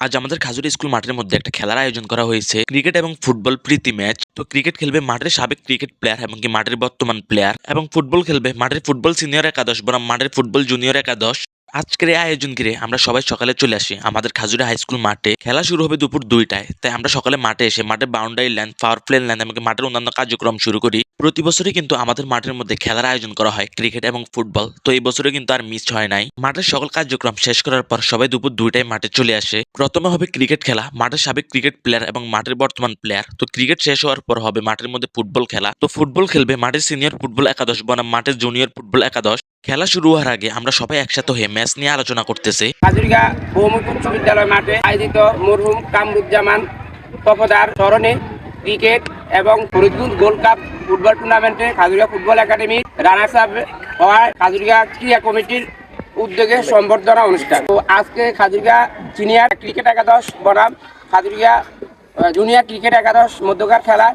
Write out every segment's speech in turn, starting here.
আজ আমাদের খাজুরি স্কুল মাঠের মধ্যে একটা খেলার আয়োজন করা হয়েছে, ক্রিকেট এবং ফুটবল প্রীতি ম্যাচ। তো ক্রিকেট খেলবে মাঠের সাবেক ক্রিকেট প্লেয়ার এবং কি মাঠের বর্তমান প্লেয়ার, এবং ফুটবল খেলবে মাঠের ফুটবল সিনিয়র একাদশ বনাম মাঠের ফুটবল জুনিয়র একাদশ। আজকের এই আয়োজন ঘিরে আমরা সবাই সকালে চলে আসি আমাদের খাজুরি হাই স্কুল মাঠে। খেলা শুরু হবে দুপুর 2টায়, তাই আমরা সকালে মাঠে এসে মাঠের boundary line, power play line এবং মাঠের অন্যান্য কার্যক্রম শুরু করি। প্রতি বছরই কিন্তু আমাদের মাঠের মধ্যে খেলার আয়োজন করা হয় ক্রিকেট এবং ফুটবল, তো এই বছরে কিন্তু আর মিস হয় নাই। মাঠের সকল কার্যক্রম শেষ করার পর সবাই দুপুর 2টায় মাঠে চলে আসে। প্রথমে হবে ক্রিকেট খেলা, মাঠের সাবেক ক্রিকেট প্লেয়ার এবং মাঠের বর্তমান প্লেয়ার। তো ক্রিকেট শেষ হওয়ার পর হবে মাঠের মধ্যে ফুটবল খেলা। তো ফুটবল খেলবে মাঠের সিনিয়র ফুটবল একাদশ বনাম মাঠের জুনিয়র ফুটবল একাদশ। খেলা শুরু হওয়ার আগে আমরা সবাই একসাথে হয়ে ম্যাচ নিয়ে আলোচনা করতেছি। হাজরিকা বহুমুখী উচ্চ বিদ্যালয় মাঠে আয়োজিত মরহুম কামরুজ্জামান তপদার স্মরণে ক্রিকেট এবং ফরিদগঞ্জ গোল্ড কাপ ফুটবল টুর্নামেন্টে Khajuria football academy runners up হওয়ায় খাজুরিয়া ক্রীড়া কমিটির উদ্যোগে সম্বর্ধনা অনুষ্ঠান। তো আজকে খাজুরিয়া সিনিয়র ক্রিকেট একাদশ বনাম খাজুরিয়া জুনিয়র ক্রিকেট একাদশ মধ্যকার খেলা।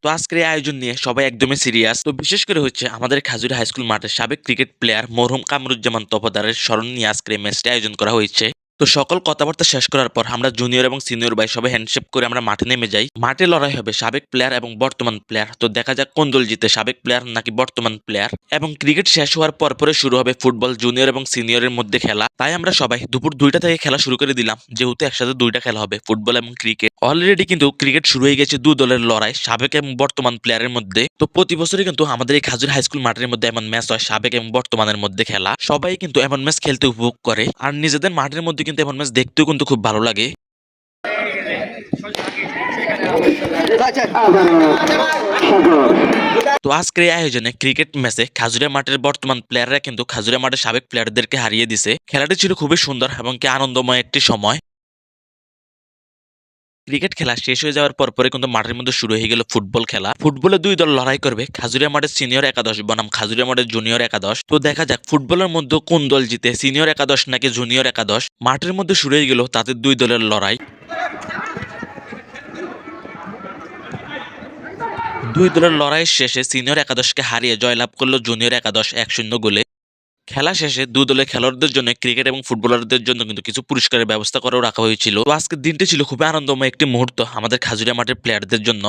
তো আজকের এই আয়োজন নিয়ে সবাই একদমই সিরিয়াস। তো বিশেষ করে হচ্ছে আমাদের খাজুরি হাই স্কুল মাঠের সাবেক ক্রিকেট প্লেয়ার মরহুম কামরুজ্জামান তপদারের স্মরণ নিয়ে আজকের এই ম্যাচটি আয়োজন করা হয়েছে। তো সকল কথাবার্তা শেষ করার পর আমরা জুনিয়র এবং সিনিয়র ভাই সবাই হ্যান্ডশেক করে আমরা মাঠে নেমে যাই। মাঠে লড়াই হবে সাবেক প্লেয়ার এবং বর্তমান প্লেয়ার। তো দেখা যাক কোন দল জিতে, সাবেক প্লেয়ার নাকি বর্তমান প্লেয়ার। এবং ক্রিকেট শেষ হওয়ার পর পরে শুরু হবে ফুটবল জুনিয়র এবং সিনিয়রের মধ্যে খেলা। তাই আমরা সবাই দুপুর 2টা থেকে খেলা শুরু করে দিলাম, যেহেতু একসাথে 2টা খেলা হবে, ফুটবল এবং ক্রিকেট। অলরেডি কিন্তু ক্রিকেট শুরু হয়ে গেছে, দুই দলের লড়াই সাবেক এবং বর্তমান প্লেয়ারের মধ্যে। তো প্রতি বছরই কিন্তু আমাদের এই খাজুর হাই স্কুল মাঠের মধ্যে এমন ম্যাচ হয়, সাবেক এবং বর্তমানের মধ্যে খেলা। সবাই কিন্তু এমন ম্যাচ খেলতে উপভোগ করে, আর নিজেদের মাঠের মধ্যে কিন্তু এমন ম্যাচ দেখতেও কিন্তু খুব ভালো লাগে। তো আজকের এই আয়োজনে ক্রিকেট ম্যাচে খাজুরিয়া মাঠের বর্তমান প্লেয়াররা কিন্তু খাজুরিয়া মাঠের সাবেক প্লেয়ারদেরকে হারিয়ে দিছে। খেলাটি ছিল খুবই সুন্দর এবং কি আনন্দময় একটি সময়। ক্রিকেট খেলা শেষ হয়ে যাওয়ার পর পরে কিন্তু মাঠের মধ্যে শুরু হয়ে গেল ফুটবল খেলা। ফুটবলে দুই দল লড়াই করবে, খাজুরিয়া মাঠের সিনিয়র একাদশ বনাম খাজুরিয়া মাঠের জুনিয়র একাদশ। তো দেখা যাক ফুটবলের মধ্যে কোন দল জিতে, সিনিয়র একাদশ নাকি জুনিয়র একাদশ। মাঠের মধ্যে শুরু হয়ে গেল তাদের দুই দলের লড়াই। দুই দলের লড়াই শেষে সিনিয়র একাদশকে হারিয়ে জয়লাভ করলো জুনিয়র একাদশ 1-0 গোলে। খেলা শেষে দুই দলের খেলোয়াড়দের জন্য ক্রিকেট এবং ফুটবলারদের জন্য কিন্তু কিছু পুরস্কারের ব্যবস্থা করেও রাখা হয়েছিল। তো আজকের দিনটি ছিল খুবই আনন্দময় একটি মুহূর্ত আমাদের খাজুরিয়া মাঠের প্লেয়ারদের জন্য।